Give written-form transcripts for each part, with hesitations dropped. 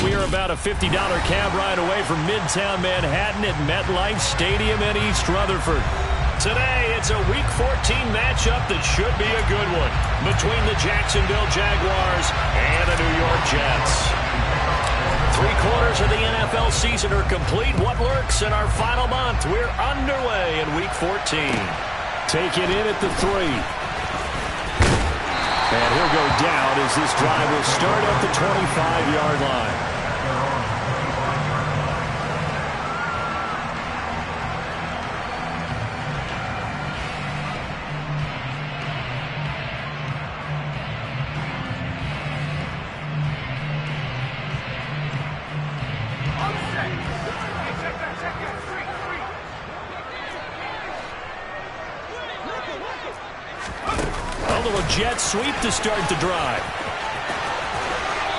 we are about a $50 cab ride away from Midtown Manhattan at MetLife Stadium in East Rutherford. Today, it's a Week 14 matchup that should be a good one between the Jacksonville Jaguars and the New York Jets. 3/4 of the NFL season are complete. What lurks in our final month? We're underway in Week 14. Take it in at the 3. And he'll go down as this drive will start at the 25-yard line. Jet sweep to start the drive.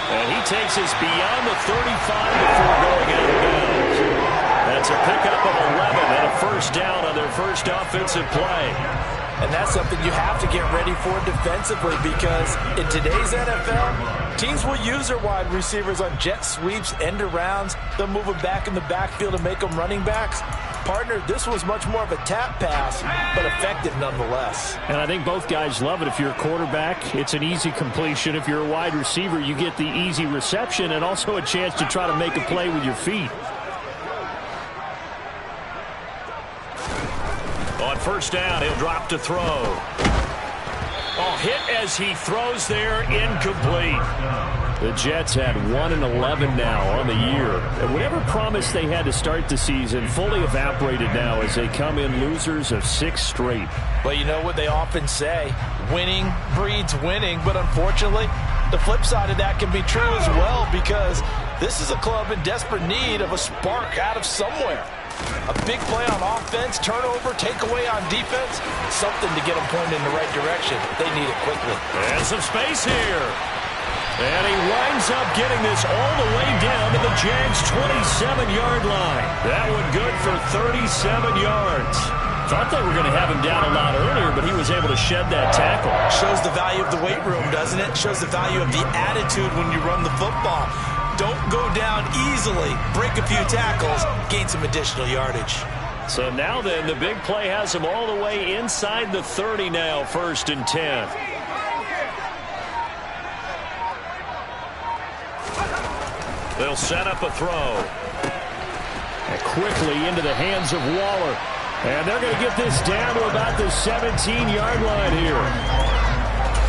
And he takes us beyond the 35 before going out of bounds. That's a pickup of 11 and a first down on their first offensive play. And that's something you have to get ready for defensively, because in today's NFL, teams will use their wide receivers on jet sweeps, end arounds. They'll move them back in the backfield and make them running backs. Partner, this was much more of a tap pass, but effective nonetheless. And I think both guys love it. If you're a quarterback, it's an easy completion. If you're a wide receiver, you get the easy reception and also a chance to try to make a play with your feet. On first down, he'll drop to throw. Oh, hit as he throws there, incomplete. The Jets had 1-11 now on the year. And whatever promise they had to start the season fully evaporated now as they come in losers of 6 straight. Well, you know what they often say, winning breeds winning. But unfortunately, the flip side of that can be true as well, because this is a club in desperate need of a spark out of somewhere. A big play on offense, turnover, takeaway on defense, something to get them pointed in the right direction. They need it quickly. And some space here. And he winds up getting this all the way down to the Jags' 27-yard line. That one good for 37 yards. Thought they were going to have him down a lot earlier, but he was able to shed that tackle. Shows the value of the weight room, doesn't it? Shows the value of the attitude when you run the football. Don't go down easily. Break a few tackles, gain some additional yardage. So now then, the big play has him all the way inside the 30 now, 1st and 10. They'll set up a throw. And quickly into the hands of Waller. And they're going to get this down to about the 17-yard line here.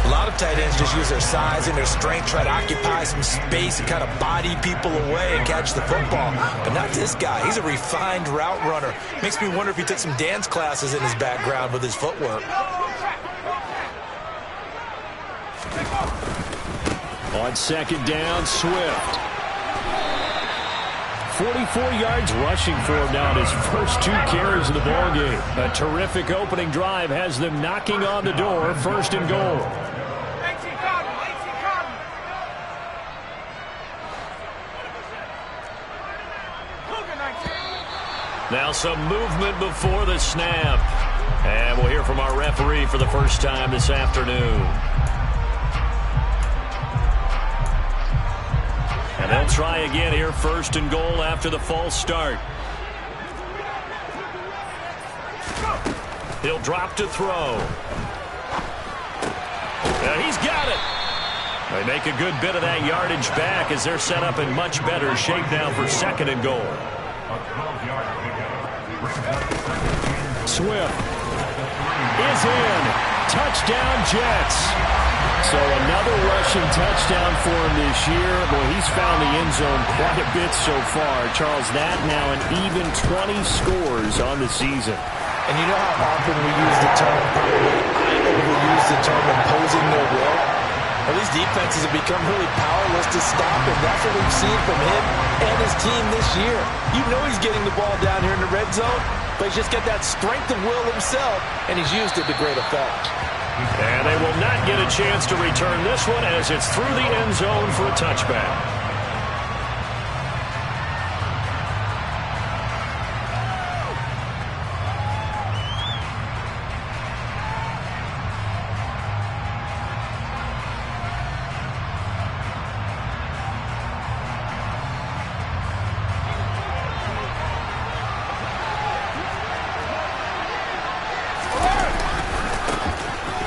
A lot of tight ends just use their size and their strength, try to occupy some space and kind of body people away and catch the football. But not this guy. He's a refined route runner. Makes me wonder if he took some dance classes in his background with his footwork. On second down, Swift. 44 yards rushing for him now in his first 2 carries of the ballgame. A terrific opening drive has them knocking on the door, 1st and goal. Now some movement before the snap. And we'll hear from our referee for the first time this afternoon. And they'll try again here, 1st and goal after the false start. He'll drop to throw. And he's got it. They make a good bit of that yardage back as they're set up in much better shape now for 2nd and goal. Swift is in. Touchdown, Jets. So another rushing touchdown for him this year. Boy, he's found the end zone quite a bit so far. Charles, that now an even 20 scores on the season. And you know how often we use the term, I overuse the term imposing their will? Well, these defenses have become really powerless to stop him. That's what we've seen from him and his team this year. You know he's getting the ball down here in the red zone, but he's just got that strength of will himself, and he's used it to great effect. And they will not get a chance to return this one as it's through the end zone for a touchback.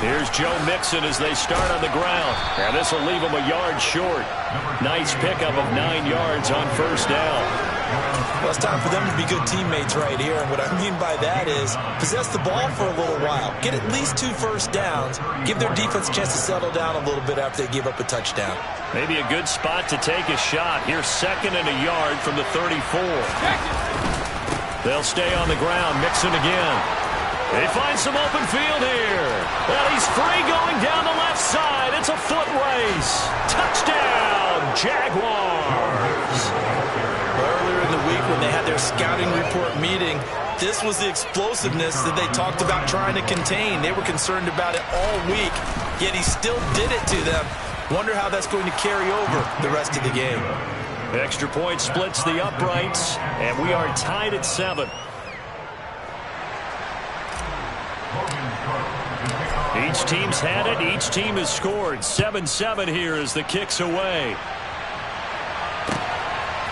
Here's Joe Mixon as they start on the ground. And this will leave him a yard short. Nice pickup of 9 yards on first down. Well, it's time for them to be good teammates right here. And what I mean by that is possess the ball for a little while. Get at least 2 first downs. Give their defense a chance to settle down a little bit after they give up a touchdown. Maybe a good spot to take a shot. Here's 2nd and a yard from the 34. They'll stay on the ground. Mixon again. They find some open field here. And he's free going down the left side. It's a foot race. Touchdown, Jaguars. Earlier in the week when they had their scouting report meeting, this was the explosiveness that they talked about trying to contain. They were concerned about it all week, yet he still did it to them. Wonder how that's going to carry over the rest of the game. Extra point splits the uprights, and we are tied at 7. Each team's had it. Each team has scored. 7-7 here as the kick's away.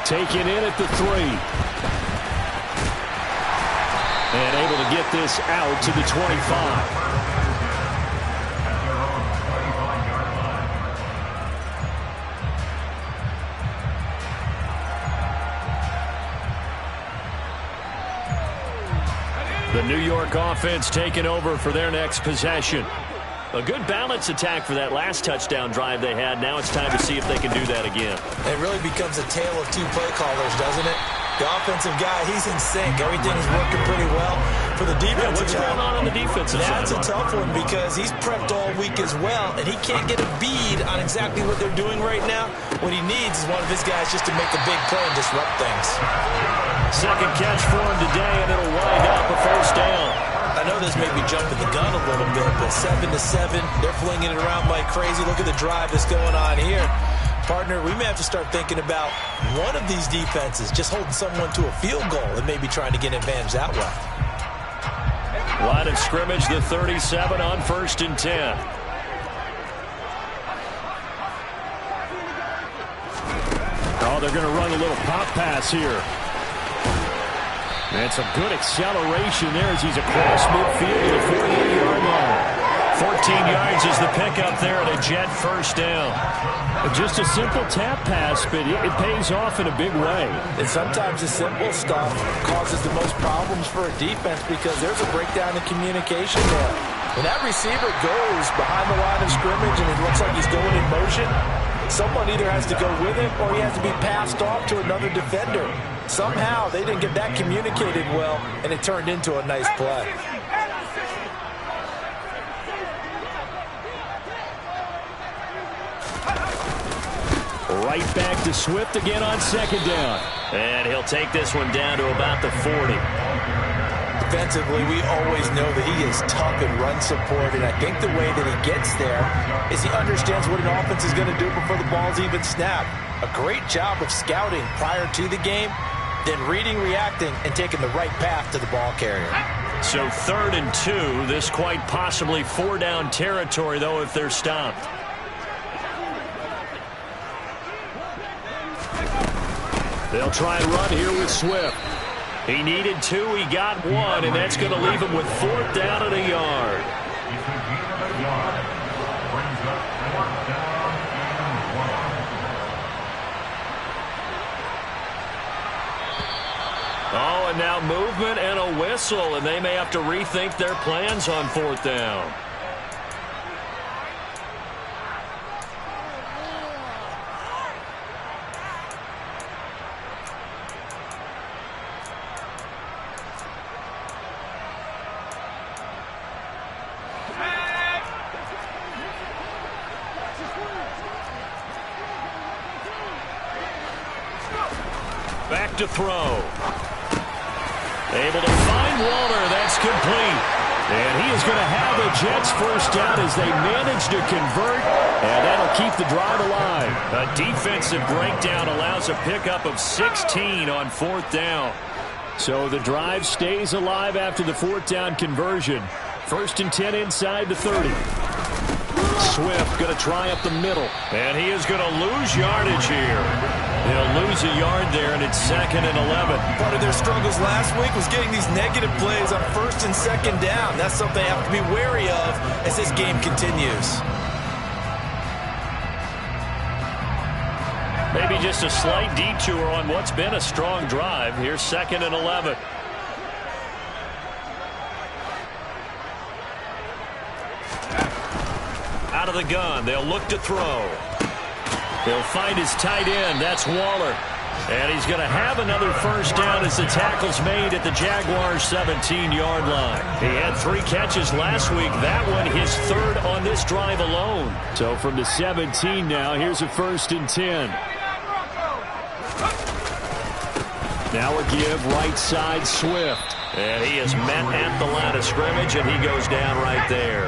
Taken in at the 3. And able to get this out to the 25. The New York offense taking over for their next possession. A good balance attack for that last touchdown drive they had. Now it's time to see if they can do that again. It really becomes a tale of 2 play callers, doesn't it? The offensive guy, he's in sync. Everything is working pretty well. For the defensive what's going on the defensive side? That's a tough one because he's prepped all week as well, and he can't get a bead on exactly what they're doing right now. What he needs is one of his guys just to make a big play and disrupt things. Second catch for him today, and it'll wind up a first down. I know this may be jumping the gun a little bit, but 7-7, they're flinging it around like crazy. Look at the drive that's going on here. Partner, we may have to start thinking about one of these defenses just holding someone to a field goal and maybe trying to get an advantage that way. Line of scrimmage, the 37 on 1st and 10. Oh, they're going to run a little pop pass here. And some good acceleration there as he's across midfield to the 48-yard line. 14 yards is the pickup there and a Jet first down. Just a simple tap pass, but it pays off in a big way. And sometimes the simple stuff causes the most problems for a defense because there's a breakdown in communication there. When that receiver goes behind the line of scrimmage and it looks like he's going in motion, someone either has to go with him or he has to be passed off to another defender. Somehow they didn't get that communicated well, and it turned into a nice play. Right back to Swift again on 2nd down. And he'll take this one down to about the 40. Defensively, we always know that he is tough in run support, and I think the way that he gets there is he understands what an offense is going to do before the ball's even snapped. A great job of scouting prior to the game, then reading, reacting, and taking the right path to the ball carrier. So 3rd and 2, this quite possibly 4-down territory, though, if they're stopped. They'll try and run here with Swift. He needed 2, he got 1, and that's going to leave him with 4th down and a yard. Oh, and now movement and a whistle, and they may have to rethink their plans on 4th down. Back to throw. Able to find Waller. That's complete. And he is going to have the Jets first down as they manage to convert. And that'll keep the drive alive. A defensive breakdown allows a pickup of 16 on 4th down. So the drive stays alive after the 4th down conversion. 1st and 10 inside the 30. Swift going to try up the middle. And he is going to lose yardage here. He'll lose a yard there, and it's 2nd and 11. Part of their struggles last week was getting these negative plays on 1st and 2nd down. That's something they have to be wary of as this game continues. Maybe just a slight detour on what's been a strong drive. Here's 2nd and 11. Out of the gun. They'll look to throw. He'll find his tight end. That's Waller. And he's going to have another first down as the tackle's made at the Jaguars' 17-yard line. He had 3 catches last week. That one his 3rd on this drive alone. So from the 17 now, here's a 1st and 10. Now a give right side Swift. And he is met at the line of scrimmage, and he goes down right there.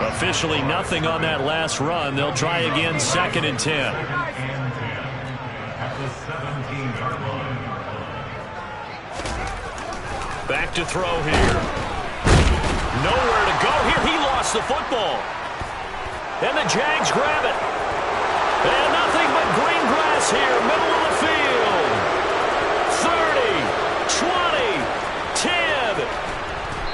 Officially nothing on that last run. They'll try again 2nd and 10. Back to throw here. Nowhere to go here. He lost the football. And the Jags grab it. And nothing but green grass here, middle of the field. 30, 20, 10.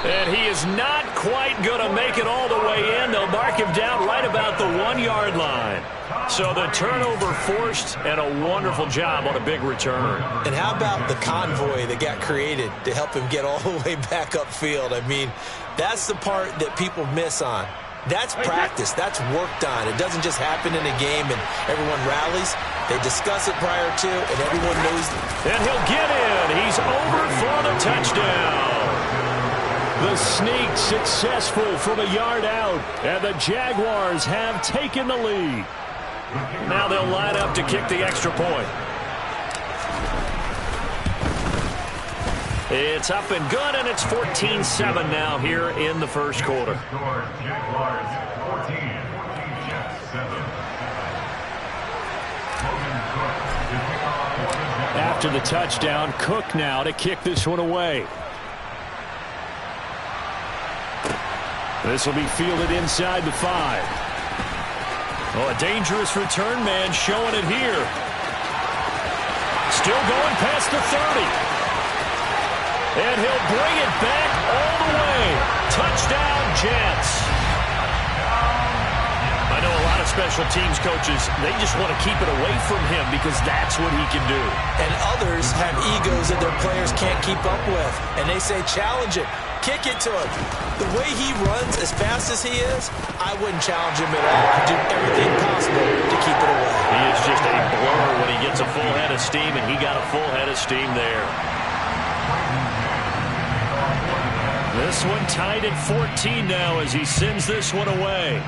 And he is not quite going to make it all the way in. They'll mark him down right about the 1-yard line. So the turnover forced, and a wonderful job on a big return. And how about the convoy that got created to help him get all the way back upfield? I mean, that's the part that people miss on. That's practice. That's worked on. It doesn't just happen in a game and everyone rallies. They discuss it prior to, and everyone knows. And he'll get in. He's over for the touchdown. The sneak successful from a yard out, and the Jaguars have taken the lead. Now they'll line up to kick the extra point. It's up and good, and it's 14-7 now here in the first quarter. After the touchdown, Cook now to kick this one away. This will be fielded inside the 5. Oh, a dangerous return man showing it here. Still going past the 30. And he'll bring it back all the way. Touchdown, Jets. I know a lot of special teams coaches, they just want to keep it away from him because that's what he can do. And others have egos that their players can't keep up with. And they say, challenge it. Kick it to him. The way he runs as fast as he is, I wouldn't challenge him at all. I'd do everything possible to keep it away. He is just a blower when he gets a full head of steam, and he got a full head of steam there. This one tied at 14 now as he sends this one away.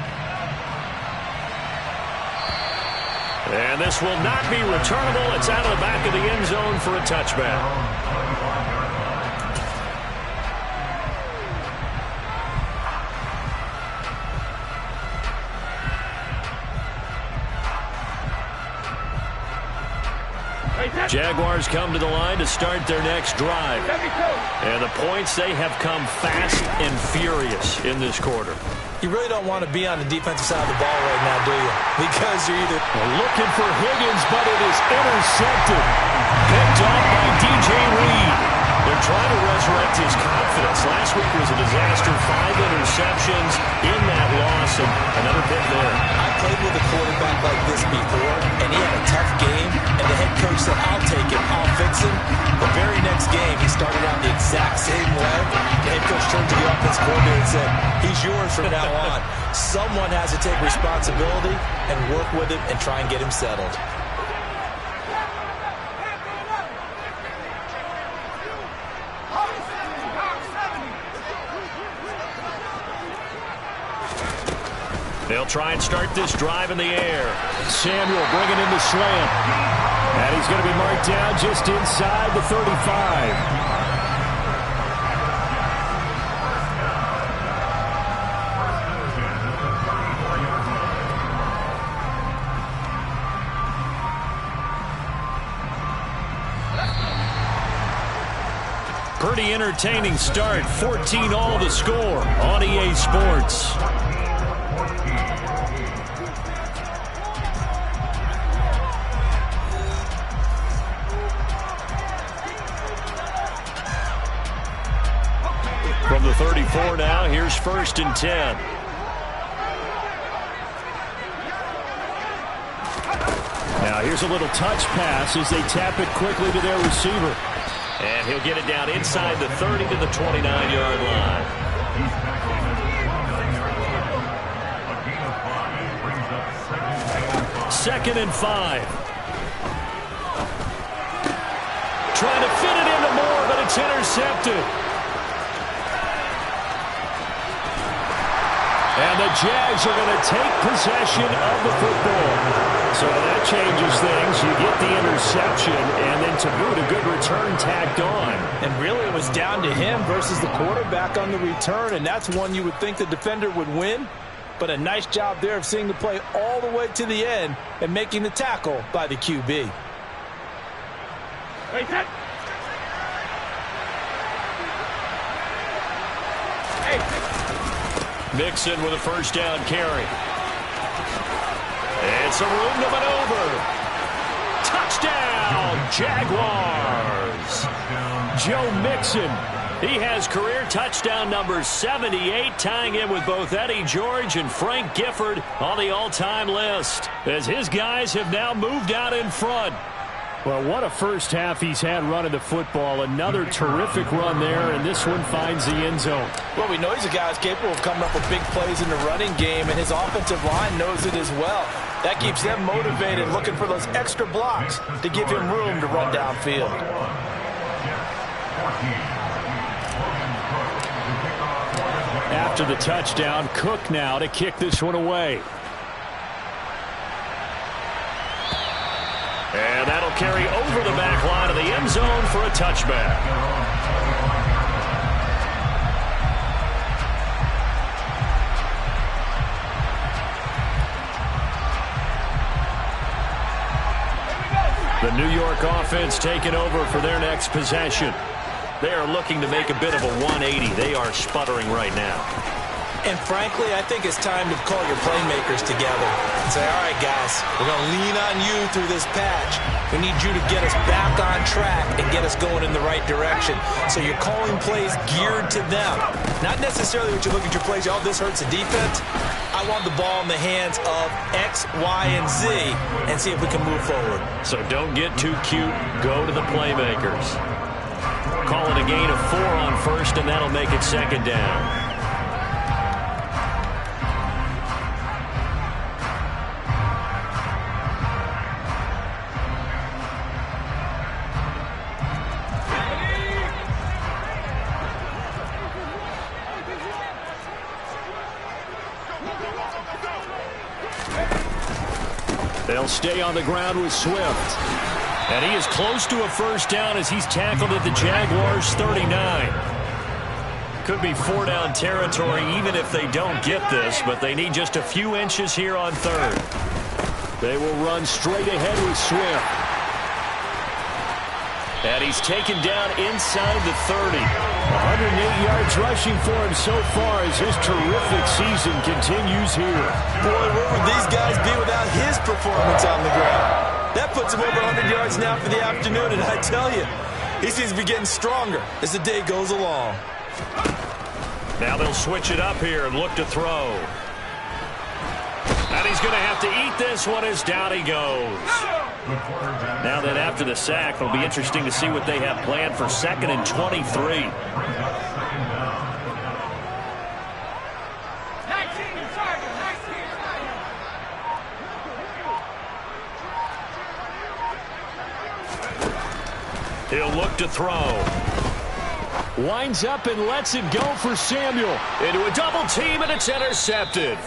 And this will not be returnable. It's out of the back of the end zone for a touchback. Jaguars come to the line to start their next drive. And the points, they have come fast and furious in this quarter. You really don't want to be on the defensive side of the ball right now, do you? Because you're either looking for Higgins, but it is intercepted. Picked off by DJ Reed. They're trying to resurrect his confidence. Last week was a disaster. 5 interceptions in that loss, and another pick there. I played with a quarterback like this before, and he had a tough game, and the head coach said, I'll take him, I'll fix him. The very next game, he started out the exact same way. The head coach turned to the offensive coordinator and said, he's yours from now on. Someone has to take responsibility and work with him and try and get him settled. They'll try and start this drive in the air. Samuel bringing in the slant. And he's going to be marked down just inside the 35. Pretty entertaining start. 14-all the score on EA Sports. Jaguars 1st and 10. Now here's a little touch pass as they tap it quickly to their receiver. And he'll get it down inside the 30 to the 29-yard line. Second and 5. Trying to fit it into Moore, but it's intercepted. And the Jags are going to take possession of the football. So that changes things. You get the interception, and then to boot, a good return tacked on. And really, it was down to him versus the quarterback on the return, and that's one you would think the defender would win. But a nice job there of seeing the play all the way to the end and making the tackle by the QB. Mixon with a first down carry. And some room to maneuver. Touchdown, Jaguars. Joe Mixon. He has career touchdown number 78, tying him with both Eddie George and Frank Gifford on the all-time list, as his guys have now moved out in front. Well, what a first half he's had running the football. Another terrific run there, and this one finds the end zone. Well, we know he's a guy who's capable of coming up with big plays in the running game, and his offensive line knows it as well. That keeps them motivated, looking for those extra blocks to give him room to run downfield. After the touchdown, Cook now to kick this one away. And that'll carry over the back line of the end zone for a touchback. The New York offense taking over for their next possession. They are looking to make a bit of a 180. They are sputtering right now. And frankly, I think it's time to call your playmakers together and say, all right, guys, we're going to lean on you through this patch. We need you to get us back on track and get us going in the right direction. So you're calling plays geared to them. Not necessarily what you look at your plays, oh, this hurts the defense. I want the ball in the hands of X, Y, and Z and see if we can move forward. So don't get too cute. Go to the playmakers. Call it a gain of 4 on first, and that'll make it second down. They'll stay on the ground with Swift. And he is close to a first down as he's tackled at the Jaguars 39. Could be 4-down territory even if they don't get this, but they need just a few inches here on third. They will run straight ahead with Swift. And he's taken down inside the 30. 108 yards rushing for him so far as his terrific season continues here. Boy, where would these guys be without his performance on the ground? That puts him over 100 yards now for the afternoon, and I tell you, he seems to be getting stronger as the day goes along. Now they'll switch it up here and look to throw. And he's going to have to eat this one as down he goes. Now that after the sack, it'll be interesting to see what they have planned for 2nd and 23. He'll look to throw. Winds up and lets it go for Samuel. Into a double team, and it's intercepted.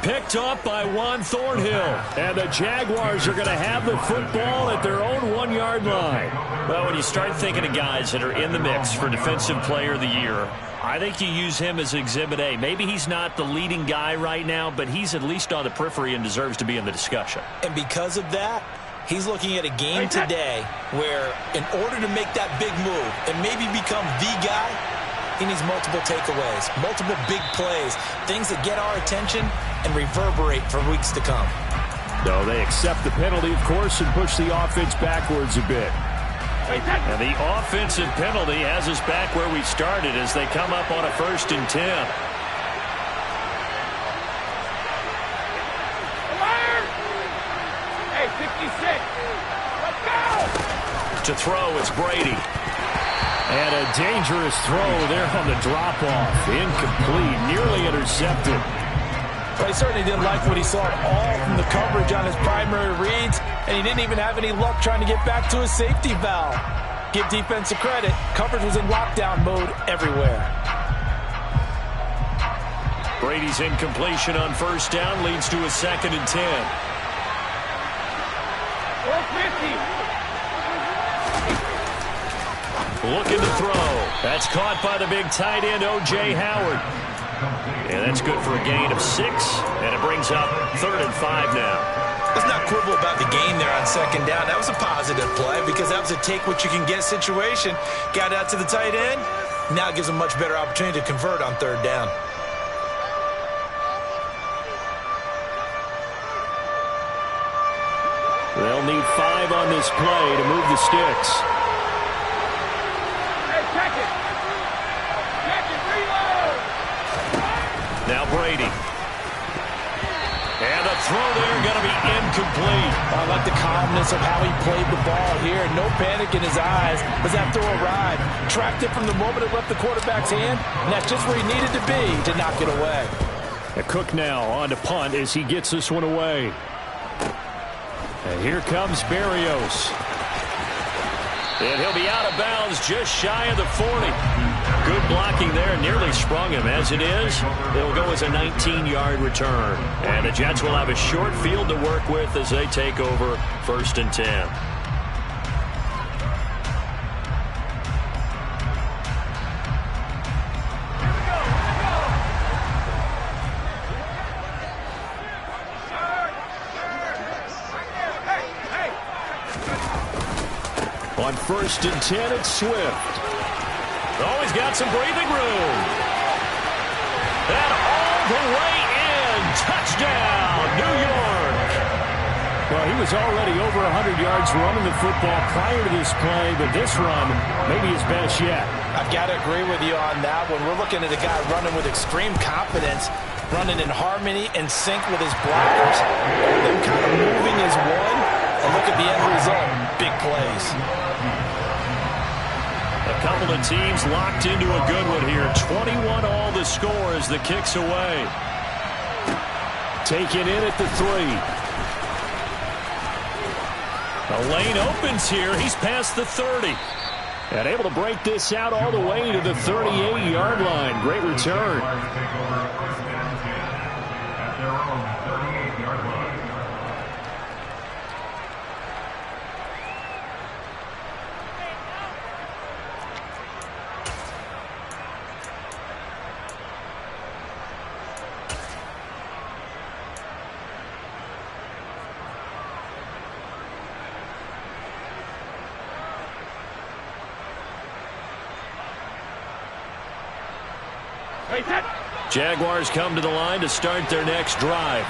Picked up by Juan Thornhill. And the Jaguars are going to have the football at their own 1-yard line. Well, when you start thinking of guys that are in the mix for Defensive Player of the Year, I think you use him as Exhibit A. Maybe he's not the leading guy right now, but he's at least on the periphery and deserves to be in the discussion. And because of that, he's looking at a game today where in order to make that big move and maybe become the guy, he needs multiple takeaways, multiple big plays, things that get our attention and reverberate for weeks to come. No, they accept the penalty, of course, and push the offense backwards a bit. And the offensive penalty has us back where we started as they come up on a 1st and 10. To throw, it's Brady. And a dangerous throw there on the drop-off. Incomplete, nearly intercepted. But he certainly didn't like what he saw at all from the coverage on his primary reads, and he didn't even have any luck trying to get back to his safety valve. Give defensive credit. Coverage was in lockdown mode everywhere. Brady's incompletion on first down leads to a 2nd and 10. Looking to throw. That's caught by the big tight end, O.J. Howard. And that's good for a gain of 6, and it brings up 3rd and 5 now. Let's not quibble about the gain there on 2nd down. That was a positive play because that was a take-what-you-can-get situation. Got out to the tight end. Now it gives him a much better opportunity to convert on 3rd down. They'll need 5 on this play to move the sticks. Now Brady. And the throw there going to be incomplete. I like the calmness of how he played the ball here. No panic in his eyes as that throw arrived. Tracked it from the moment it left the quarterback's hand, and that's just where he needed to be to knock it away. Cook now on to punt as he gets this one away. And here comes Berrios. And he'll be out of bounds just shy of the 40. Good blocking there. Nearly sprung him. As it is, it'll go as a 19-yard return. And the Jets will have a short field to work with as they take over 1st and 10. On 1st and 10, it's Swift. Oh, he's got some breathing room. And all the way in. Touchdown, New York. Well, he was already over 100 yards running the football prior to this play, but this run may be his best yet. I've got to agree with you on that one. We're looking at a guy running with extreme confidence, running in harmony and sync with his blockers. Them kind of moving is one, and look at the end result. Big plays. A couple of teams locked into a good one here. 21 all the score as the kick's away. Taken in at the 3. The lane opens here. He's past the 30. And able to break this out all the way to the 38-yard line. Great return. Jaguars come to the line to start their next drive.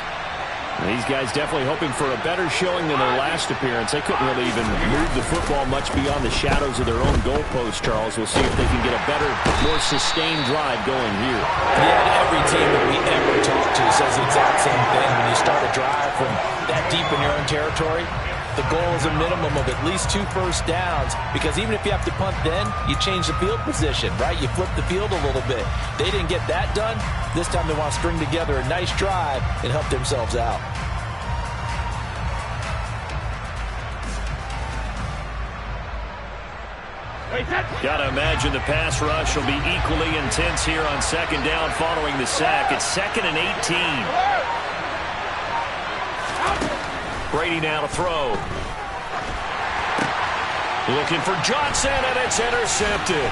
These guys definitely hoping for a better showing than their last appearance. They couldn't really even move the football much beyond the shadows of their own goalpost, Charles. We'll see if they can get a better, more sustained drive going here. Yeah, every team that we ever talk to says the exact same thing. When you start a drive from that deep in your own territory, the goal is a minimum of at least 2 first downs, because even if you have to punt then, you change the field position, right? You flip the field a little bit. They didn't get that done. This time they want to string together a nice drive and help themselves out. Got to imagine the pass rush will be equally intense here on 2nd down following the sack. It's 2nd and 18. Brady now to throw. Looking for Johnson, and it's intercepted.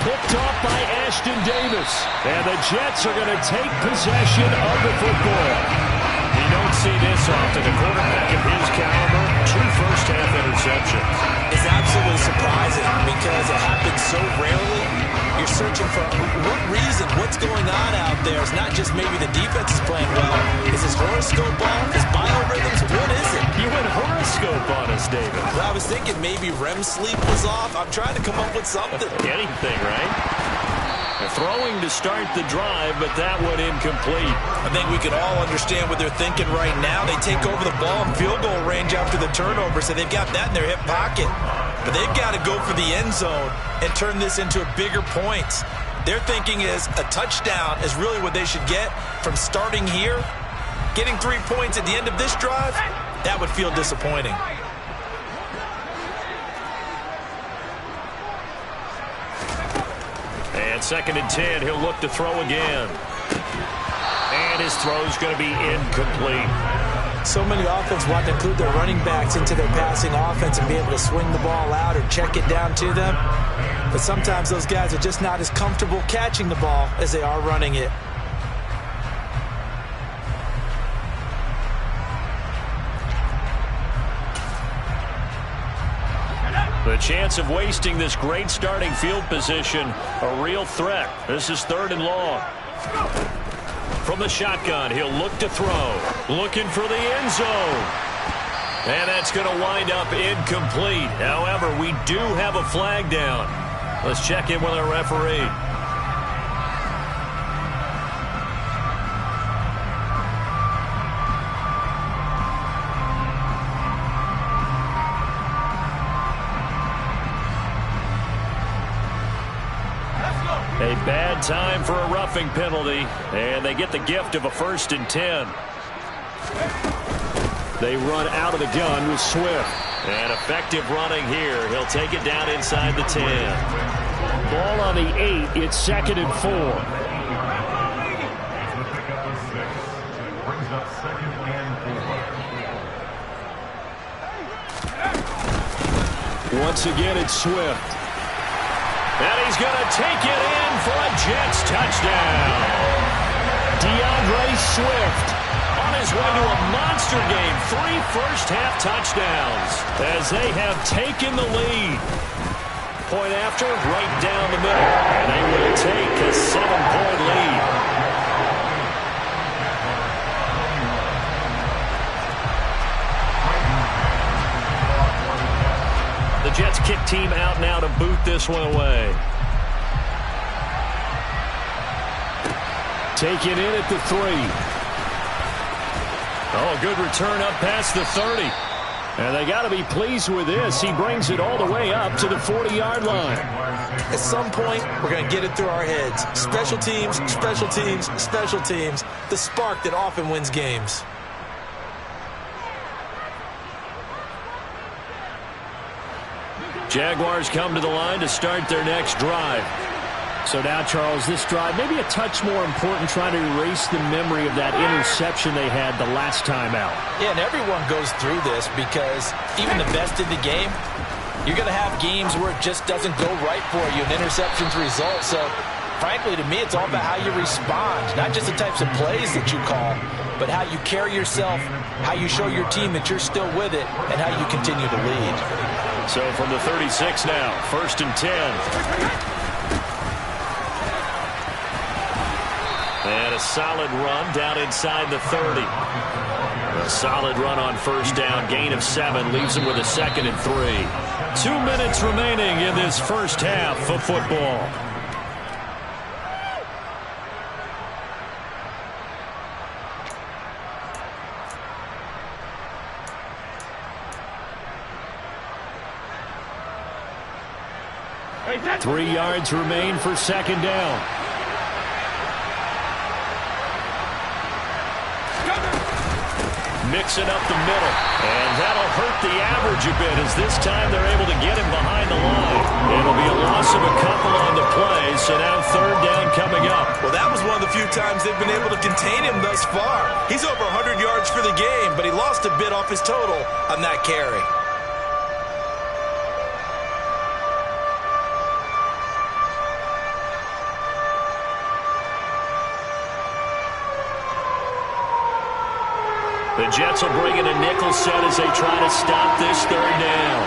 Picked off by Ashton Davis. And the Jets are going to take possession of the football. You don't see this often. A quarterback of his caliber, 2 first-half interceptions. It's absolutely surprising because it happens so rarely. You're searching for what reason, what's going on out there. It's not just maybe the defense is playing well. Is his horoscope off? His biorhythms? What is it? You went horoscope on us, David. Well, I was thinking maybe REM sleep was off. I'm trying to come up with something. Anything, right? They're throwing to start the drive, but that one incomplete. I think we can all understand what they're thinking right now. They take over the ball in field goal range after the turnover, so they've got that in their hip pocket. but they've got to go for the end zone and turn this into bigger points. Their thinking is a touchdown is really what they should get from starting here. Getting 3 points at the end of this drive, that would feel disappointing. And 2nd and 10, he'll look to throw again. And his throw's going to be incomplete. So many offenses want to include their running backs into their passing offense and be able to swing the ball out or check it down to them. But sometimes those guys are just not as comfortable catching the ball as they are running it. The chance of wasting this great starting field position, a real threat. This is 3rd and long. From the shotgun, he'll look to throw. Looking for the end zone. And that's going to wind up incomplete. However, we do have a flag down. Let's check in with our referee. A bad time for a roughing penalty, and they get the gift of a 1st and 10. They run out of the gun with Swift. And effective running here. He'll take it down inside the 10. Ball on the 8. It's 2nd and 4. Once again, it's Swift. And he's going to take it in for a Jets touchdown. DeAndre Swift on his way to a monster game. 3 first-half touchdowns as they have taken the lead. Point after, right down the middle. And they will take a 7-point lead. The Jets kick team out now to boot this one away. Taken in at the 3. Oh, good return up past the 30. And they got to be pleased with this. He brings it all the way up to the 40-yard line. At some point, we're going to get it through our heads. Special teams, special teams, special teams. The spark that often wins games. Jaguars come to the line to start their next drive. So now, Charles, this drive maybe a touch more important, trying to erase the memory of that interception they had the last time out. Yeah, and everyone goes through this because even the best in the game, you're going to have games where it just doesn't go right for you, and interceptions result. So, frankly, to me, it's all about how you respond, not just the types of plays that you call, but how you carry yourself, how you show your team that you're still with it, and how you continue to lead. So from the 36 now, 1st and 10. And a solid run down inside the 30. A solid run on 1st down, gain of 7, leaves them with a 2nd and 3. 2 minutes remaining in this first half of football. Three yards remain for 2nd down. Mixing up the middle. And that'll hurt the average a bit as this time they're able to get him behind the line. It'll be a loss of a couple on the play, so now 3rd down coming up. Well, that was one of the few times they've been able to contain him thus far. He's over 100 yards for the game, but he lost a bit off his total on that carry. The Jets will bring in a nickel set as they try to stop this 3rd down.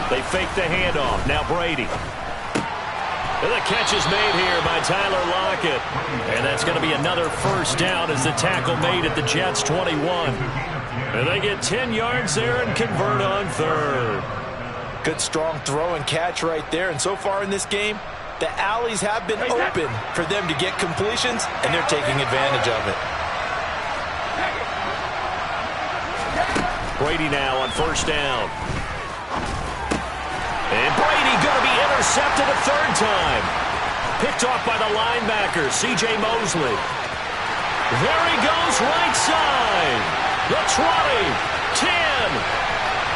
They fake the handoff. Now Brady. And the catch is made here by Tyler Lockett. And that's going to be another 1st down as the tackle made at the Jets' 21. And they get 10 yards there and convert on 3rd. Good strong throw and catch right there. And so far in this game, the alleys have been open for them to get completions, and they're taking advantage of it. Brady now on 1st down. And Brady going to be intercepted a third time. Picked off by the linebacker, C.J. Mosley. There he goes, right side. The 20, 10.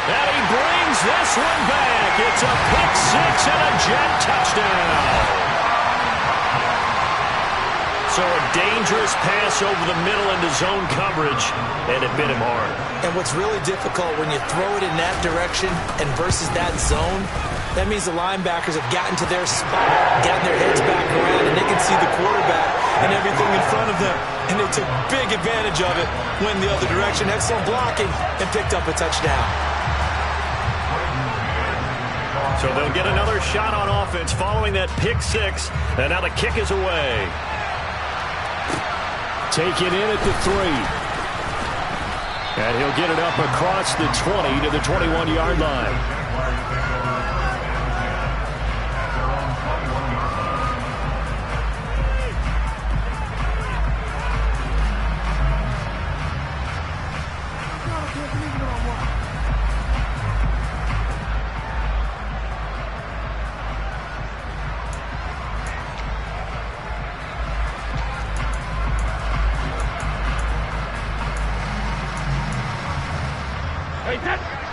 And he brings this one back. It's a pick six and a Jet touchdown. So a dangerous pass over the middle into zone coverage, and it bit him hard. And what's really difficult when you throw it in that direction and versus that zone, that means the linebackers have gotten to their spot, gotten their heads back around, and they can see the quarterback and everything in front of them. And they took big advantage of it, went the other direction, excellent blocking, and picked up a touchdown. So they'll get another shot on offense following that pick six, and now the kick is away. Take it in at the 3. And he'll get it up across the 20 to the 21-yard line.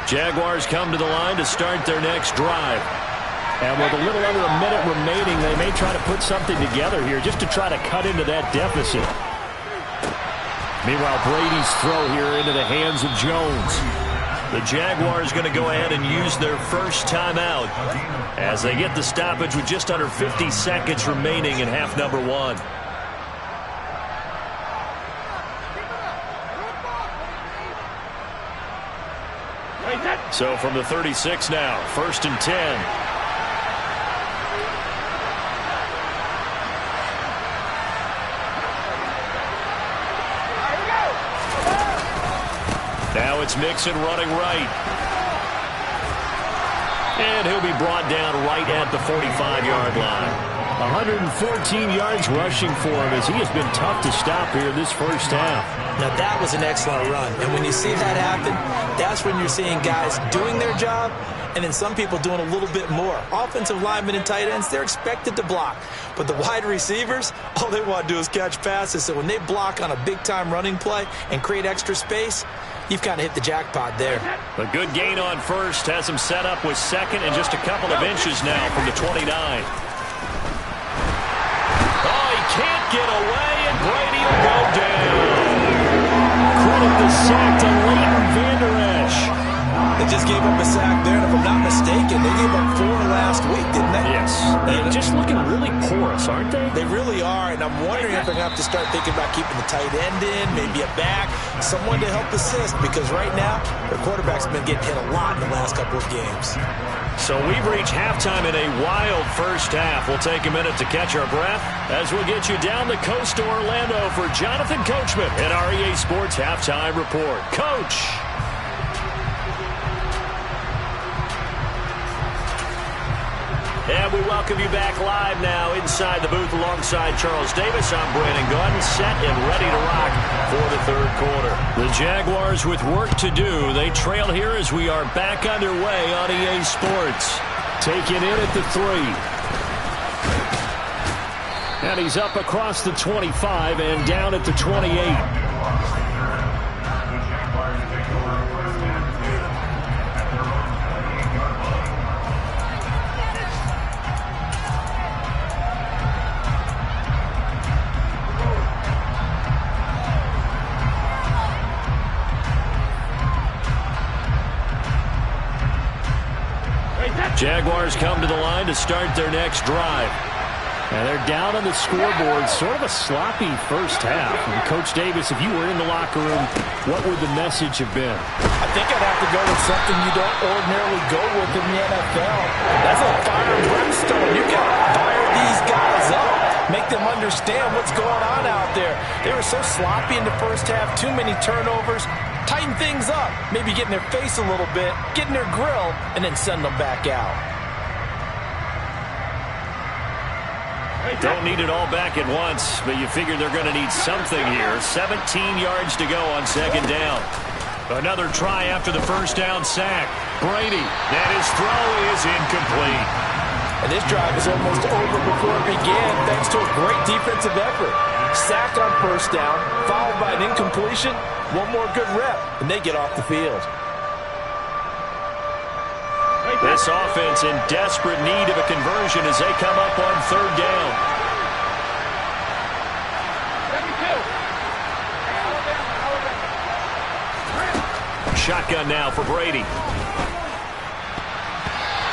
Jaguars come to the line to start their next drive. And with a little under a minute remaining, they may try to put something together here just to try to cut into that deficit. Meanwhile, Brady's throw here into the hands of Jones. The Jaguars going to go ahead and use their first timeout as they get the stoppage with just under 50 seconds remaining in half number 1. So from the 36 now, 1st and 10. Now it's Mixon running right. And he'll be brought down right at the 45-yard line. 114 yards rushing for him as he has been tough to stop here this first half. Now that was an excellent run. And when you see that happen, that's when you're seeing guys doing their job and then some people doing a little bit more. Offensive linemen and tight ends, they're expected to block. But the wide receivers, all they want to do is catch passes. So when they block on a big-time running play and create extra space, you've kind of hit the jackpot there. A good gain on first has him set up with second and just a couple of inches now from the 29. Oh, he can't get away, and Brady will go down. Credit the sack to Leighton Vander Esch. They just gave up a sack there, and if I'm not mistaken, they gave up 4 last week, didn't they? Yes. They're just looking really porous, aren't they? They really are, and I'm wondering if they're going to have to start thinking about keeping the tight end in, maybe a back, someone to help assist, because right now, their quarterback's been getting hit a lot in the last couple of games. So we've reached halftime in a wild first half. We'll take a minute to catch our breath as we'll get you down the coast to Orlando for Jonathan Coachman at our EA Sports Halftime Report. Coach! And we welcome you back live now inside the booth alongside Charles Davis. I'm Brandon Gaudin, set and ready to rock for the third quarter. The Jaguars with work to do. They trail here as we are back underway on EA Sports. Take it in at the 3. And he's up across the 25 and down at the 28. Jaguars come to the line to start their next drive. And they're down on the scoreboard. Sort of a sloppy first half. And Coach Davis, if you were in the locker room, what would the message have been? I think I'd have to go with something you don't ordinarily go with in the NFL. That's a fire and brimstone. You got to fire these guys up. Make them understand what's going on out there. They were so sloppy in the first half. Too many turnovers. Tighten things up. Maybe get in their face a little bit. Get in their grill. And then send them back out. Don't need it all back at once, but you figure they're going to need something here. 17 yards to go on second down. Another try after the first down sack. Brady, and his throw is incomplete. And this drive is almost over before it began thanks to a great defensive effort. Sack on first down, followed by an incompletion. One more good rep, and they get off the field. This offense in desperate need of a conversion as they come up on third down. Shotgun now for Brady.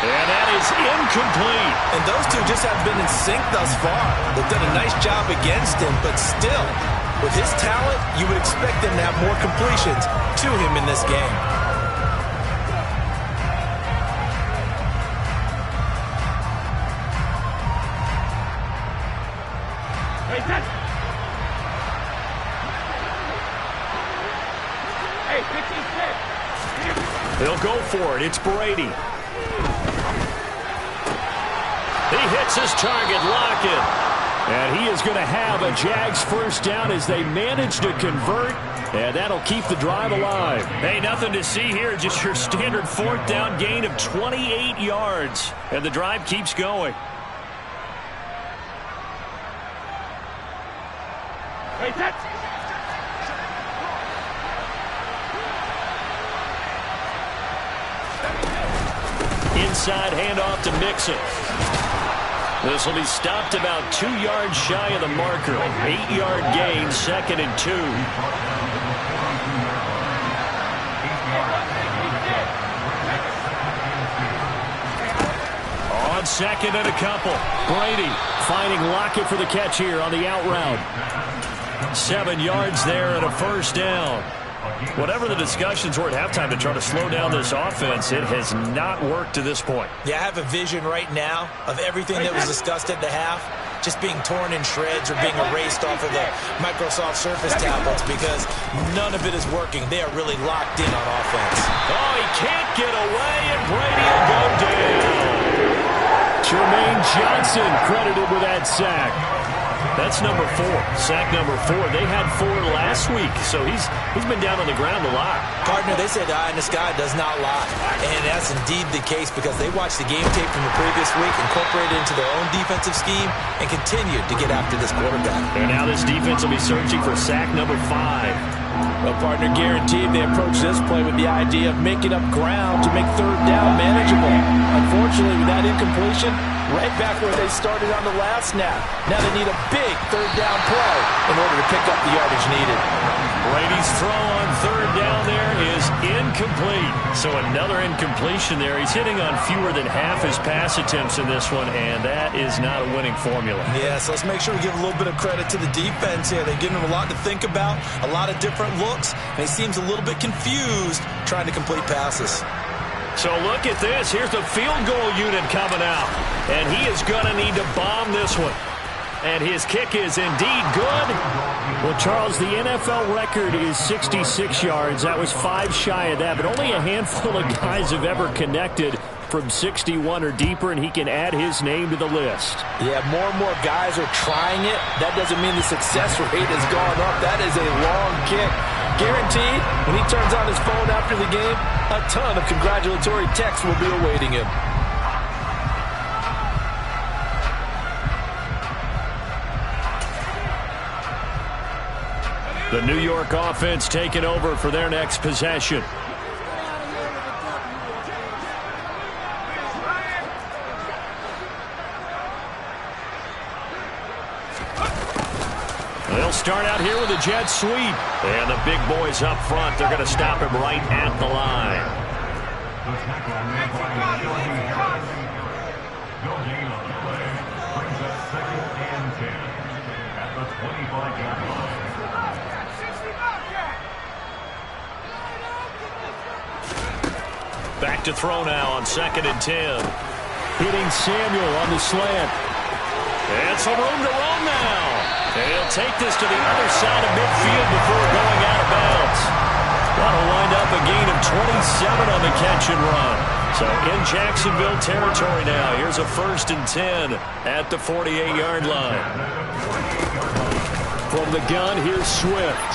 And that is incomplete. And those two just have been in sync thus far. They've done a nice job against him, but still, with his talent, you would expect them to have more completions to him in this game. They'll go for it. It's Brady. He hits his target, Lockett. And he is going to have a Jags first down as they manage to convert. And that'll keep the drive alive. Hey, nothing to see here. Just your standard fourth down gain of 28 yards. And the drive keeps going. Inside handoff to Mixon. This will be stopped about 2 yards shy of the marker. 8-yard gain, 2nd and 2. On 2nd and a couple. Brady finding Lockett for the catch here on the out route. 7 yards there and a first down. Whatever the discussions were at halftime to try to slow down this offense, it has not worked to this point. Yeah, I have a vision right now of everything that was discussed at the half just being torn in shreds or being erased off of the Microsoft Surface tablets because none of it is working. They are really locked in on offense. Oh, he can't get away, and Brady will go down. Jermaine Johnson credited with that sack. That's number 4, sack number 4. They had 4 last week, so he's been down on the ground a lot. Partner, they say the eye in the sky does not lie, and that's indeed the case because they watched the game tape from the previous week, incorporated it into their own defensive scheme, and continued to get after this quarterback. And now this defense will be searching for sack number 5. Well, partner, guaranteed they approach this play with the idea of making up ground to make third down manageable. Unfortunately, with that incompletion, right back where they started on the last snap. Now they need a big third down play in order to pick up the yardage needed. Brady's throw on third down there is incomplete. So another incompletion there. He's hitting on fewer than half his pass attempts in this one, and that is not a winning formula. Yeah, so let's make sure we give a little bit of credit to the defense here. They're giving him a lot to think about, a lot of different looks, and he seems a little bit confused trying to complete passes. So look at this. Here's the field goal unit coming out. And he is going to need to bomb this one. And his kick is indeed good. Well, Charles, the NFL record is 66 yards. That was 5 shy of that. But only a handful of guys have ever connected from 61 or deeper, and he can add his name to the list. Yeah, more and more guys are trying it. That doesn't mean the success rate has gone up. That is a long kick. Guaranteed, when he turns on his phone after the game, a ton of congratulatory texts will be awaiting him. The New York offense taking over for their next possession. They'll start out here with a jet sweep. And the big boys up front, they're going to stop him right at the line. Back to throw now on 2nd and 10. Hitting Samuel on the slant. And some room to run now. And he'll take this to the other side of midfield before going out of bounds. That'll wind up a gain of 27 on the catch and run. So in Jacksonville territory now. Here's a 1st and 10 at the 48-yard line. From the gun, here's Swift.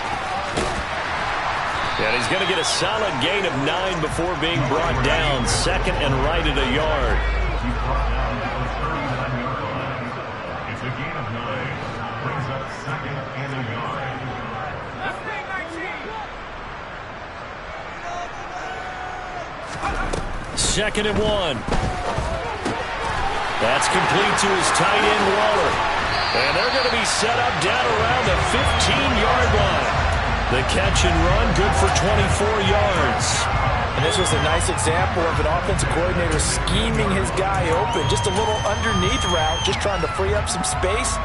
And he's going to get a solid gain of 9 before being brought down. Second and right at a yard. It's a gain of 9. Brings up second and a yard. Second and 1. That's complete to his tight end, Waller. And they're going to be set up down around the 15-yard line. The catch and run, good for 24 yards. And this was a nice example of an offensive coordinator scheming his guy open. Just a little underneath route, just trying to free up some space,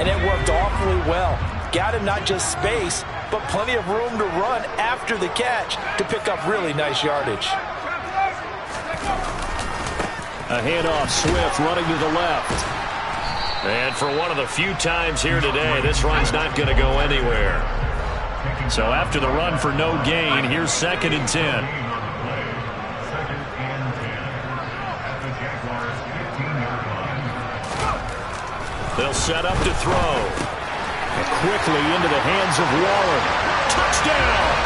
and it worked awfully well. Got him not just space, but plenty of room to run after the catch to pick up really nice yardage. A handoff, Swift running to the left. And for one of the few times here today, this run's not going to go anywhere. So after the run for no gain, here's second and 10. They'll set up to throw. And quickly into the hands of Waller. Touchdown!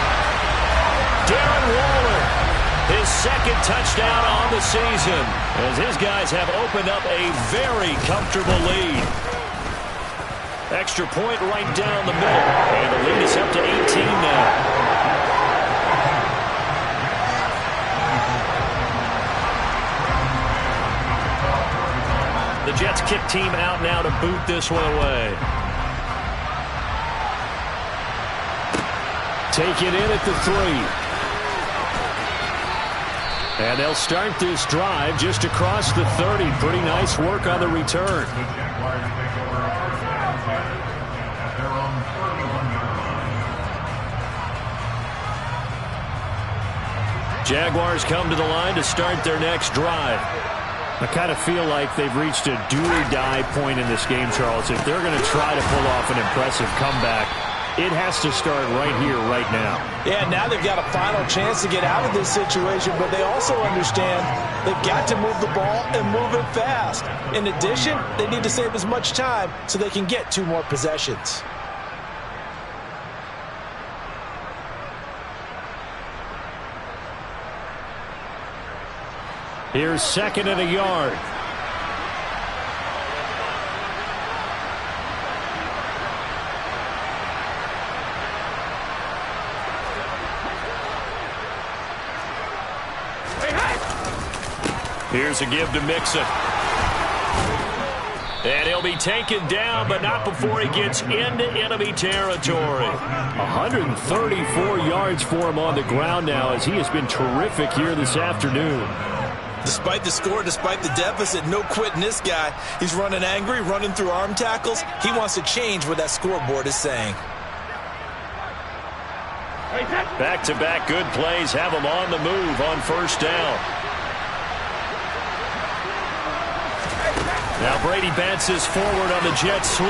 Darren Waller, his second touchdown on the season, as his guys have opened up a very comfortable lead. Extra point right down the middle. And the lead is up to 18 now. The Jets kick team out now to boot this one away. Take it in at the 3. And they'll start this drive just across the 30. Pretty nice work on the return. Jaguars come to the line to start their next drive. I kind of feel like they've reached a do-or-die point in this game, Charles. If they're going to try to pull off an impressive comeback, it has to start right here, right now. Yeah, now they've got a final chance to get out of this situation, but they also understand they've got to move the ball and move it fast. In addition, they need to save as much time so they can get 2 more possessions. Here's second and a yard. Here's a give to Mixon. And he'll be taken down, but not before he gets into enemy territory. 134 yards for him on the ground now, as he has been terrific here this afternoon. Despite the score, despite the deficit, no quitting this guy. He's running angry, running through arm tackles. He wants to change what that scoreboard is saying. Back-to-back good plays have him on the move on first down. Now Brady bounces forward on the jet sweep.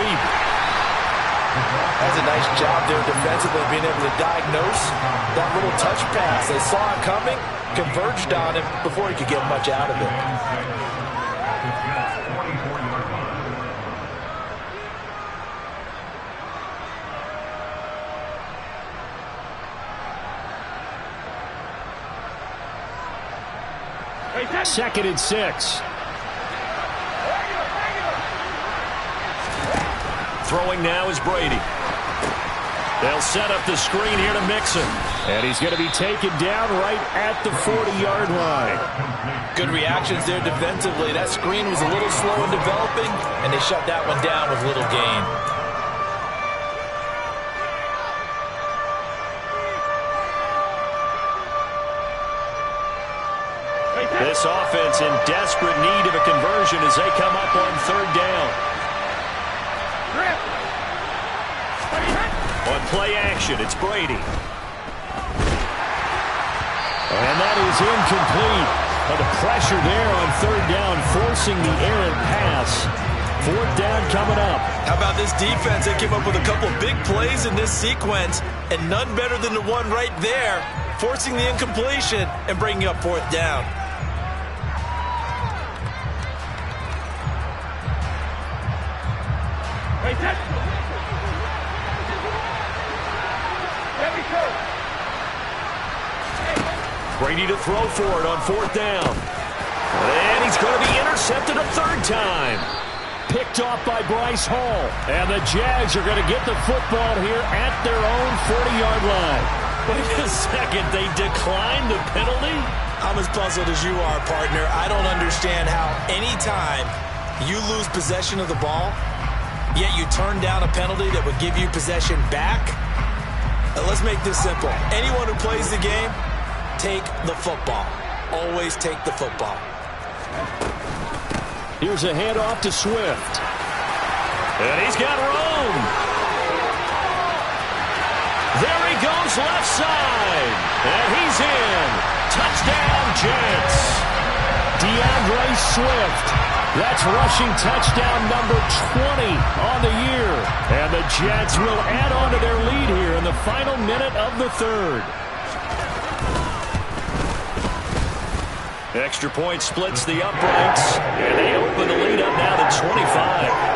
That's a nice job there defensively, being able to diagnose that little touch pass. They saw it coming, converged on him before he could get much out of it. Second and 6. Throwing now is Brady. They'll set up the screen here to Mixon. And he's going to be taken down right at the 40-yard line. Good reactions there defensively. That screen was a little slow in developing, and they shut that one down with little gain. This offense in desperate need of a conversion as they come up on third down. On play action, it's Brady. And that is incomplete. The pressure there on third down, forcing the errant pass. Fourth down coming up. How about this defense? They came up with a couple big plays in this sequence, and none better than the one right there, forcing the incompletion and bringing up fourth down. Hey, Brady to throw for it on 4th down. And he's going to be intercepted a 3rd time. Picked off by Bryce Hall. And the Jags are going to get the football here at their own 40-yard line. Wait a second, they declined the penalty? I'm as puzzled as you are, partner. I don't understand how any time you lose possession of the ball, yet you turn down a penalty that would give you possession back. Let's make this simple. Anyone who plays the game, take the football. Always take the football. Here's a handoff to Swift. And he's got room. There he goes left side. And he's in. Touchdown, Jets. DeAndre Swift. That's rushing touchdown number 20 on the year. And the Jets will add on to their lead here in the final minute of the 3rd. Extra point splits the uprights, and they open the lead up now to 25.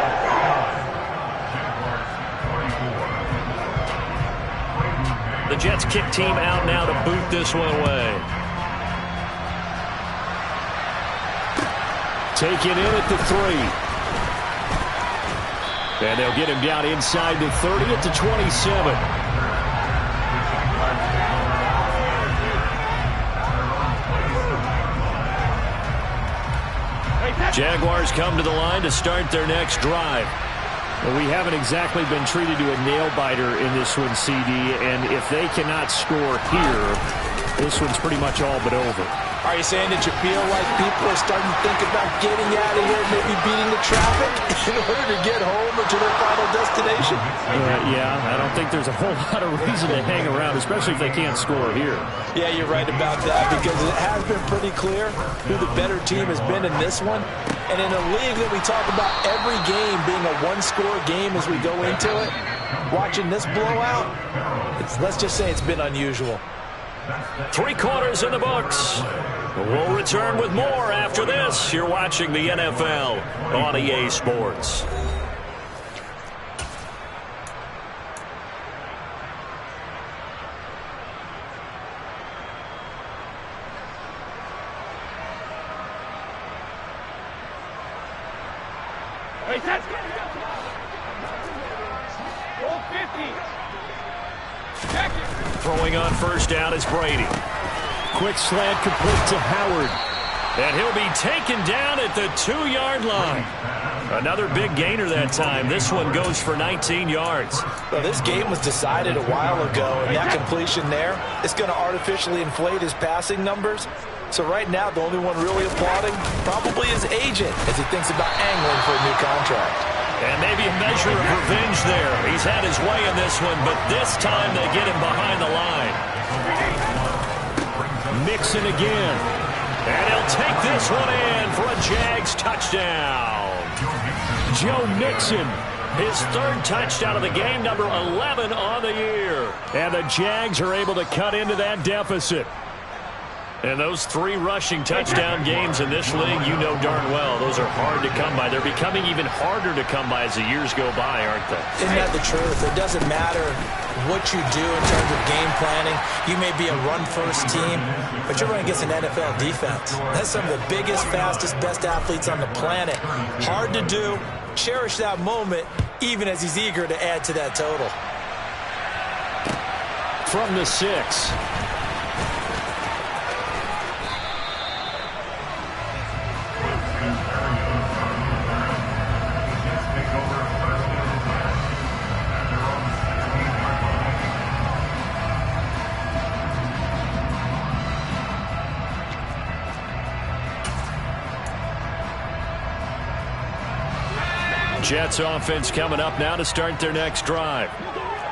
The Jets kick team out now to boot this one away. Taken in at the 3. And they'll get him down inside the 30 at the 27. Jaguars come to the line to start their next drive. Well, we haven't exactly been treated to a nail-biter in this one, CD, and if they cannot score here, this one's pretty much all but over. Are you saying that you feel like people are starting to think about getting out of here, maybe beating the traffic in order to get home or to their final destination? Yeah, I don't think there's a whole lot of reason to hang around, especially if they can't score here. Yeah, you're right about that, because it has been pretty clear who the better team has been in this one. And in a league that we talk about every game being a one-score game as we go into it, watching this blowout, let's just say it's been unusual. 3 quarters in the books. We'll return with more after this. You're watching the NFL on EA Sports. Throwing on 1st down is Brady. Quick slant complete to Howard. And he'll be taken down at the 2-yard line. Another big gainer that time. This one goes for 19 yards. Well, this game was decided a while ago, and that completion there is going to artificially inflate his passing numbers. So right now, the only one really applauding probably his agent as he thinks about angling for a new contract. And maybe a measure of revenge there. He's had his way in this one, but this time they get him behind the line. Mixon again. And he'll take this one in for a Jags touchdown. Joe Mixon, his 3rd touchdown of the game, number 11 on the year. And the Jags are able to cut into that deficit. And those 3 rushing touchdown games in this league, you know darn well, those are hard to come by. They're becoming even harder to come by as the years go by, aren't they? Isn't that the truth? It doesn't matter what you do in terms of game planning. You may be a run-first team, but you're running against an NFL defense. That's some of the biggest, fastest, best athletes on the planet. Hard to do. Cherish that moment, even as he's eager to add to that total. From the 6. Jets offense coming up now to start their next drive.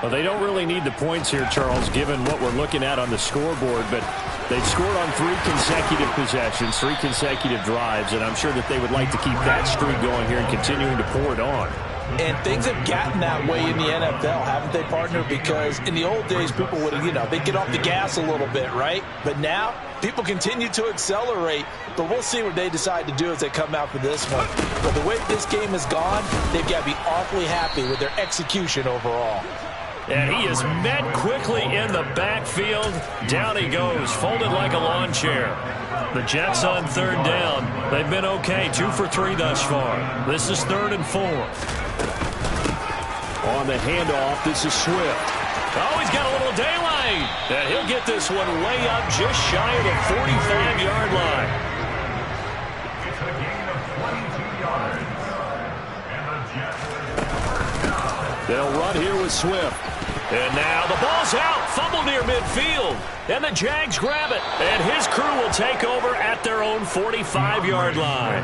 Well, they don't really need the points here, Charles, given what we're looking at on the scoreboard, but they've scored on 3 consecutive possessions, 3 consecutive drives, and I'm sure that they would like to keep that streak going here and continuing to pour it on. And things have gotten that way in the NFL, haven't they, partner? Because in the old days, people would, they'd get off the gas a little bit, right? But now, people continue to accelerate. But we'll see what they decide to do as they come out for this one. But the way this game has gone, they've got to be awfully happy with their execution overall. And he is met quickly in the backfield. Down he goes, folded like a lawn chair. The Jets on third down. They've been okay, 2 for 3 thus far. This is 3rd and 4. On the handoff, this is Swift. Oh, he's got a little daylight. And he'll get this one way up just shy of the 45-yard line. It's a gain of 22 yards. And the Jets They'll run here with Swift. And now the ball's out. Fumble near midfield. And the Jags grab it. And his crew will take over at their own 45-yard line.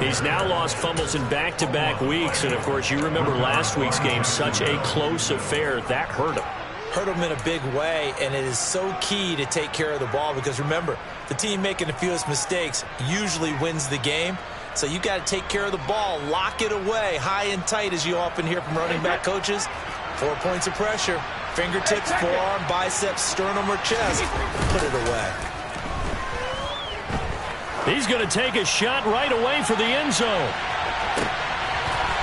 He's now lost fumbles in back-to-back weeks. And, of course, you remember last week's game, such a close affair. That hurt him. Hurt him in a big way, and it is so key to take care of the ball because, remember, the team making the fewest mistakes usually wins the game. So you got to take care of the ball, lock it away, high and tight, as you often hear from running back coaches. 4 points of pressure, fingertips, forearm, biceps, sternum, or chest. Put it away. He's going to take a shot right away for the end zone.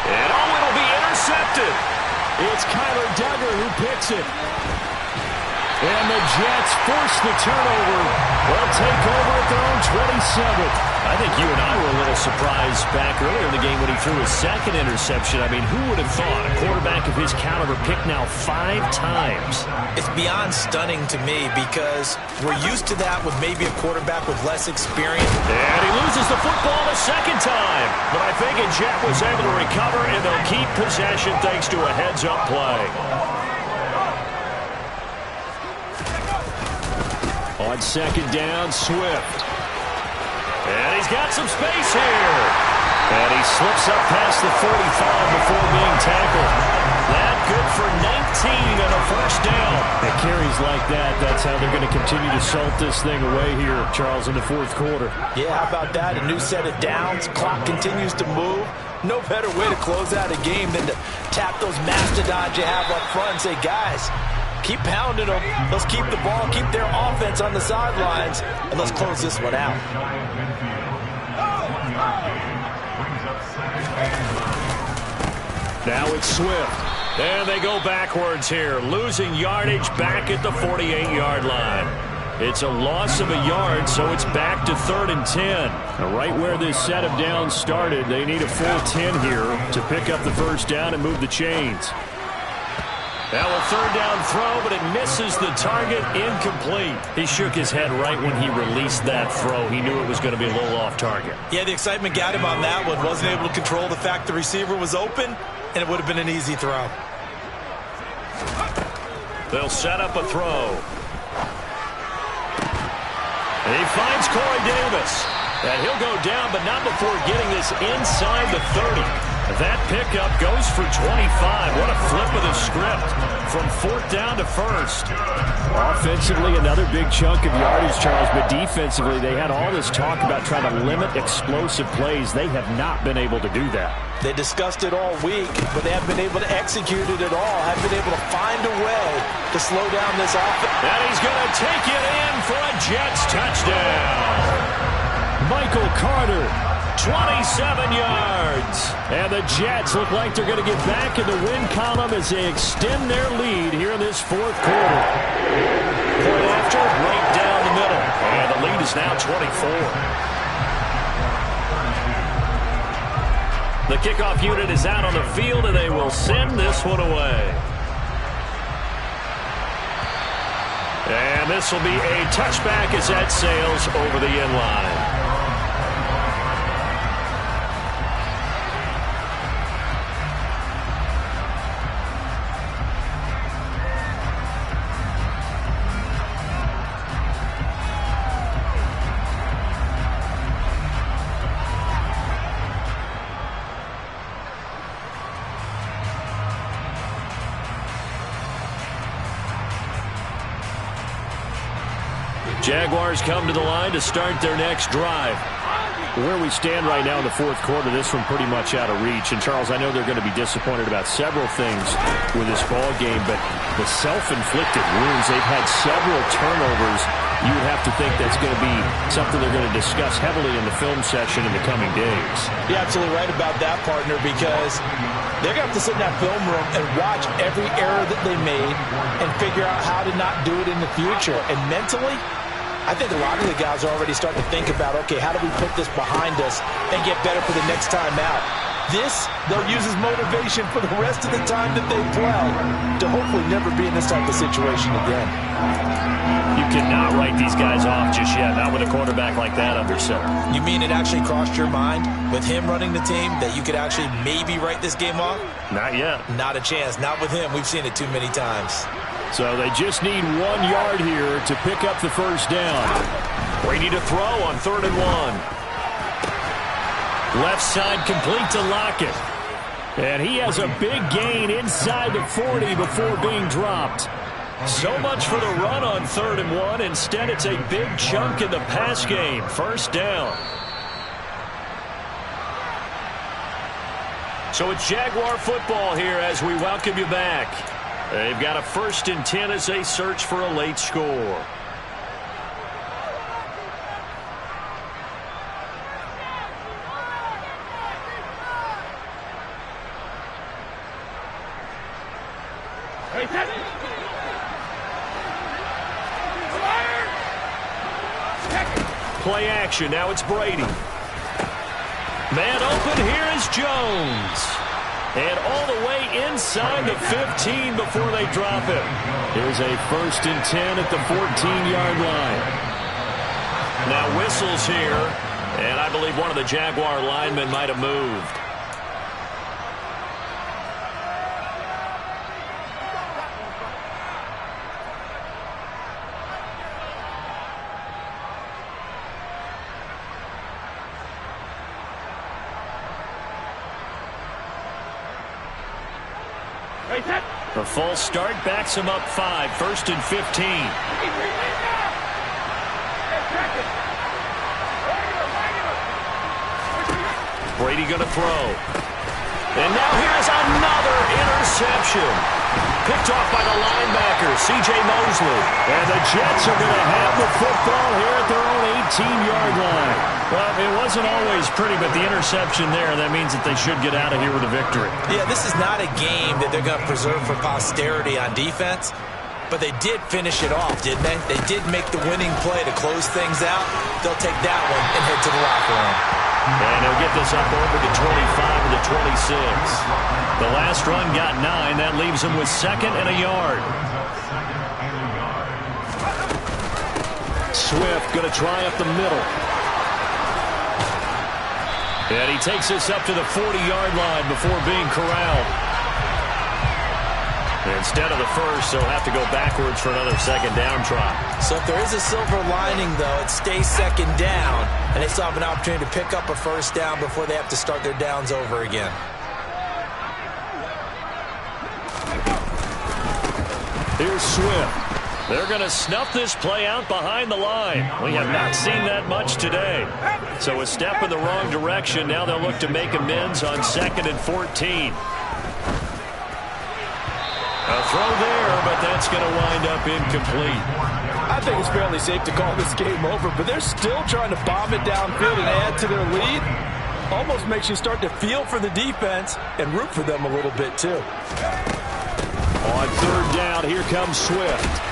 And oh, it'll be intercepted. It's Kyler Duggar who picks it. And the Jets force the turnover. They'll take over at their own 27th. I think you and I were a little surprised back earlier in the game when he threw his second interception. I mean, who would have thought a quarterback of his caliber picked now 5 times? It's beyond stunning to me because we're used to that with maybe a quarterback with less experience. And he loses the football the second time. But I think Jet was able to recover, and they'll keep possession thanks to a heads-up play. On second down, Swift. And he's got some space here. And he slips up past the 45 before being tackled. That good for 19 and a first down. At carries like that, that's how they're going to continue to salt this thing away here, Charles, in the fourth quarter. Yeah, how about that? A new set of downs. Clock continues to move. No better way to close out a game than to tap those mastodons you have up front and say, guys, keep pounding them. Let's keep the ball, keep their offense on the sidelines, and let's close this one out. Now it's Swift. And they go backwards here, losing yardage back at the 48-yard line. It's a loss of a yard, so it's back to 3rd and 10. Now, right where this set of downs started, they need a full 10 here to pick up the first down and move the chains. Now a 3rd down throw, but it misses the target, incomplete. He shook his head right when he released that throw. He knew it was going to be a little off target. Yeah, the excitement got him on that one. Wasn't able to control the fact the receiver was open, and it would have been an easy throw. They'll set up a throw. And he finds Corey Davis. And he'll go down, but not before getting this inside the 30. That pickup goes for 25. What a flip of the script from 4th down to 1st. Offensively, another big chunk of yardage, Charles, but defensively, they had all this talk about trying to limit explosive plays. They have not been able to do that. They discussed it all week, but they haven't been able to execute it at all. Haven't been able to find a way to slow down this offense. And he's going to take it in for a Jets touchdown. Michael Carter, 27 yards. And the Jets look like they're going to get back in the win column as they extend their lead here in this fourth quarter. Point after, right down the middle. And the lead is now 24. The kickoff unit is out on the field, and they will send this one away. And this will be a touchback as that sails over the end line. Jaguars come to the line to start their next drive. Where we stand right now in the fourth quarter, this one pretty much out of reach. And, Charles, I know they're going to be disappointed about several things with this ball game, but the self-inflicted wounds, they've had several turnovers you would have to think that's going to be something they're going to discuss heavily in the film session in the coming days. You're absolutely right about that, partner, because they're going to have to sit in that film room and watch every error that they made and figure out how to not do it in the future. And mentally, I think a lot of the guys are already starting to think about, okay, how do we put this behind us and get better for the next time out? This, they'll use as motivation for the rest of the time that they play to hopefully never be in this type of situation again. You cannot write these guys off just yet, not with a quarterback like that under center. You mean it actually crossed your mind with him running the team that you could actually maybe write this game off? Not yet. Not a chance. Not with him. We've seen it too many times. So they just need 1 yard here to pick up the first down. Brady to throw on 3rd and 1. Left side complete to Lockett. And he has a big gain inside the 40 before being dropped. So much for the run on 3rd and 1. Instead, it's a big chunk in the pass game. First down. So it's Jaguar football here as we welcome you back. They've got a 1st and 10 as they search for a late score. Play action. Now it's Brady. Man open. Here is Jones. And all the way inside the 15 before they drop him. Here's a 1st and 10 at the 14-yard line. Now whistles here. And I believe one of the Jaguar linemen might have moved. The false start backs him up 5. 1st and 15. Brady going to throw. And now here's another interception. Picked off by the linebacker, C.J. Mosley. And the Jets are going to have the football here at their own 18-yard line. Well, it wasn't always pretty, but the interception there, that means that they should get out of here with a victory. Yeah, this is not a game that they're going to preserve for posterity on defense, but they did finish it off, didn't they? They did make the winning play to close things out. They'll take that one and head to the locker room. And he'll get this up over to 25 and to 26. The last run got 9. That leaves him with 2nd and a yard. Swift going to try up the middle. And he takes this up to the 40-yard line before being corralled. Instead of the first, they'll have to go backwards for another 2nd down try. So if there is a silver lining, though, it stays 2nd down, and they still have an opportunity to pick up a 1st down before they have to start their downs over again. Here's Swift. They're going to snuff this play out behind the line. We have not seen that much today. So a step in the wrong direction. Now they'll look to make amends on 2nd and 14. A throw there, but that's going to wind up incomplete. I think it's fairly safe to call this game over, but they're still trying to bomb it downfield and add to their lead. Almost makes you start to feel for the defense and root for them a little bit, too. On 3rd down, here comes Swift.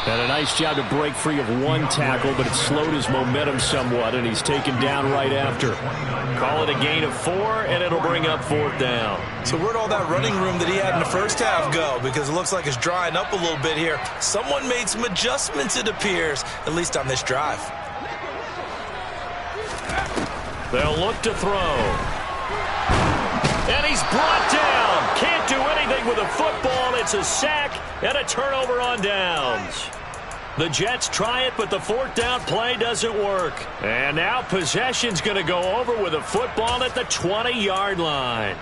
And a nice job to break free of 1 tackle, but it slowed his momentum somewhat, and he's taken down right after. Call it a gain of 4, and it'll bring up 4th down. So where'd all that running room that he had in the first half go? Because it looks like it's drying up a little bit here. Someone made some adjustments, it appears, at least on this drive. They'll look to throw. And he's brought down. Can't do anything with a football. It's a sack and a turnover on downs. The Jets try it, but the 4th down play doesn't work. And now possession's going to go over with a football at the 20-yard line.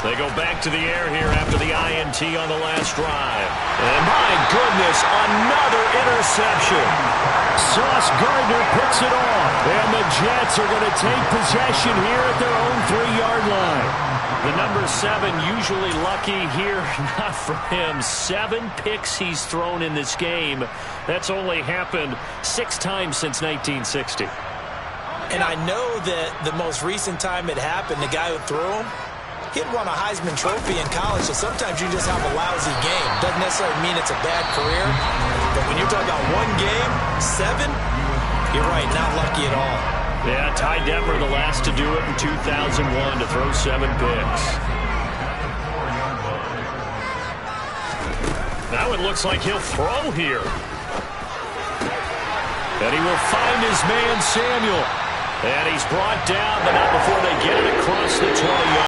They go back to the air here after the INT PAT on the last drive. And my goodness, another interception. Sauce Gardner picks it off. And the Jets are going to take possession here at their own 3-yard line. The number 7 usually lucky here. Not for him. 7 picks he's thrown in this game. That's only happened 6 times since 1960. And I know that the most recent time it happened, the guy who threw him, he'd won a Heisman Trophy in college, so sometimes you just have a lousy game. Doesn't necessarily mean it's a bad career, but when you're talking about one game, 7, you're right, not lucky at all. Yeah, Ty Detmer, the last to do it in 2001, to throw 7 picks. Now it looks like he'll throw here. And he will find his man, Samuel. And he's brought down, but not before they get it across the 20-yard line.